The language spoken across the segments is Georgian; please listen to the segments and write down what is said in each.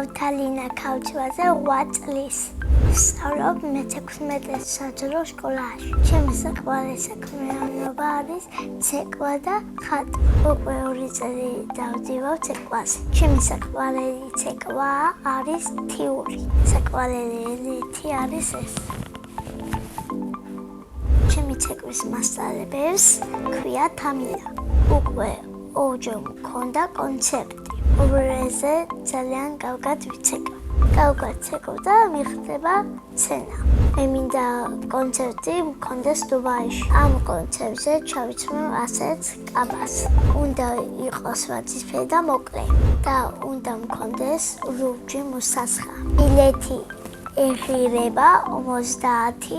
დავთალინა ქავჩვაზე 8 წლის. სწავლობ მე-16 საჯარო სკოლაში. ჩემი საყვარელი საქმიანობა არის ცეკვა და ხატვა. უკვე 2 წელი დავდივარ ცეკვაზე. ჩემი საყვარელი ცეკვა არის თიური. საყვარელი ელითი არის ეს. ჩემი ცეკვის მასწავლებელს ქვია თამილა. უკვე ორჯერ მქონდა კონცერტი. უბრალოდ ძალიან კარგად ვიცეკავ. კარგად ცეკავ და მიხდება სცენა. მე მინდა კონცერტი მქონდეს დუბაიში. ამ კონცერტზე ჩავიცმევ ასეთ კაბას. უნდა იყოს ვარდისფერი და მოკლე და უნდა მქონდეს ლურჯი მოსასხა. ბილეთი ეღირება 50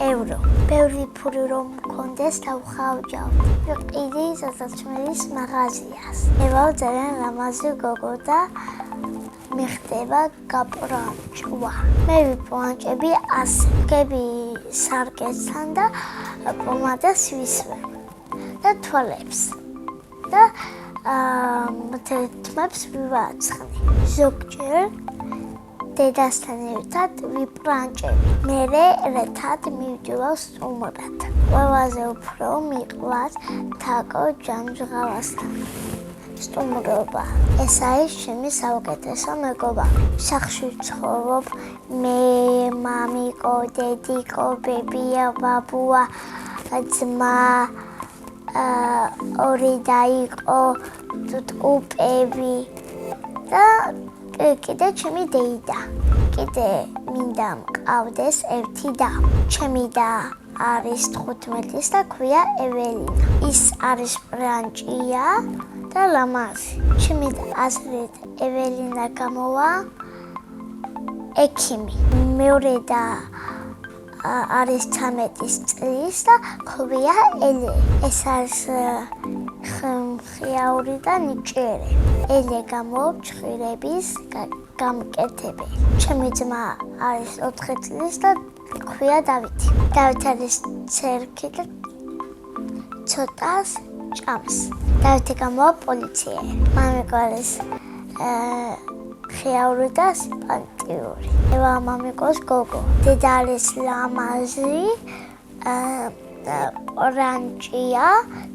евро. ბევრი ფული რომ მქონდეს დავხავჯავ. ვიყიდი სასაცმელის მაღაზიას. მე ვარ ძალიან ლამაზი გოგო და მიხდება გაპრანჭვა. მე ვიპრანჭები ასე. გები სარკესთან და პომადას ვისვენ და თვალებს. და თითმებს ვივაცხნი. ზოგჯერ დედასთან ერთად ვიპრანჭები. მერე ერთად მივდივარ სტუმრად. ყველაზე უფრო მიყვარს თაკო ჯანჯღავასთან სტუმრობა. ეს არის ჩემი საუკეთესო მეგობა. სახლში ვცხოვრობ მე, მამიკო, დედიკო, ბებია, ბაბუა, ძმა, ორი და იყო ტუტყუპები და კიდე ჩემი დეიდა. კიდე მინდა მყავდეს ერთი და. ჩემი და არის 15 და ქვია ეველინა. ის არის პრანჭია და ლამაზი. ჩემი აზრით ეველინა გამოვა ექიმი. მეორე და არის 13 წლის და ქვია ელე. ეს არის ხმხიაური და ნიჭიერი. ელე გამოვჭირების გამკეთებელი. ჩემი ძმა არის 4 წლის და ქვია დავითი. დავით არის ცერქი და ცოტას ჭამს. დავითი გამოვა პოლიციელი. მამიკო არის ხიაური და სიმპათიური. ევა მამიკოს გოგო. დედა არის ლამაზი, ორანჭია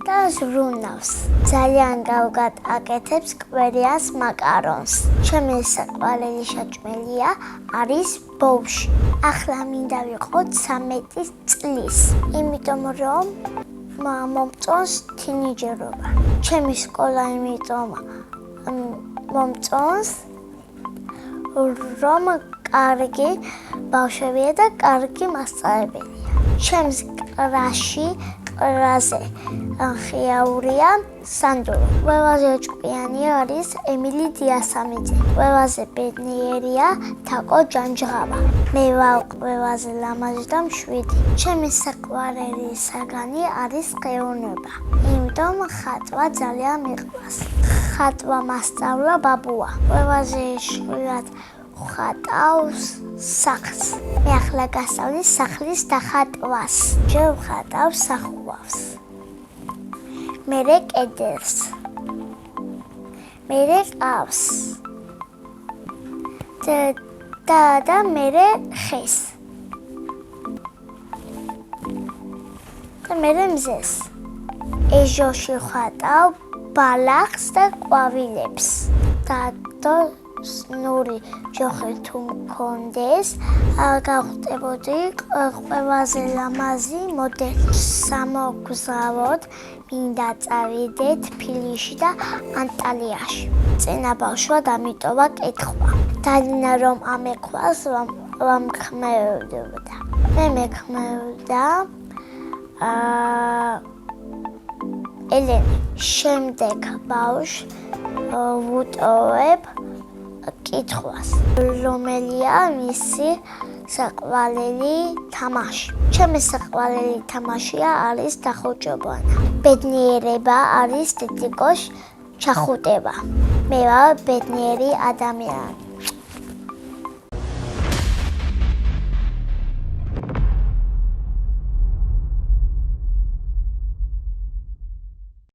და ზრუნავს. ძალიან კარგად აკეთებს კვერიას მაკარონს. ჩემი საყვარელი საჭმელია არის ბოუში. ახლა მინდა ვიყოთ 13 წლის. იმიტომ რომ მომწონს თინიჯერობა. ჩემი სკოლა იმიტომ მომწონს რომ კარგი ბავშვებია და კარგი მასწავლებელია. ჩემს კლასში ყველაზე ხიაურია სანდრო. ყველაზე ჭკვიანი არის ემილი დიასამიძე. ყველაზე ბედნიერია თაკო ჯანჯღავა. მე ვარ ყველაზე ლამაზი და მშვიდი. ჩემი საყვარელი საგანი არის ხელოვნება. იმიტომ ხატვა ძალიან მიყვარს. ხატვა მასწავლა ბაბუა. ყველაზე შვილად ხატავს სახლს. მე ახლა გასწავლი სახლის დახატვას. ჯერ ვხატავ სახუავს. მერე კედელს. მერე ყავს. და მერე ხეს. და მერე მზეს. ეჟოში ვხატავ ბალახს და ყვავილებს. და ნური ჯოხი თუ მქონდეს, გავხდებოდი ყველაზე ლამაზი მოდელი. სამოგზაუროდ მინდა წავიდეთ თბილისში და ანტალიაში. წინა ბავშვა დამიტოვა კითხვა. დალინა რომ ამექვას ვამხმეებდა. მე მექმეებდა ელენე. შემდეგ ბავშვს ვუტოვებ კითხვას. რომელია მისი საყვარელი თამაში? ჩემი საყვარელი თამაშია არის დახოჭობანა. ბედნიერება არის თითქოს ჩახუტება. მე ვარ ბედნიერი ადამიანი.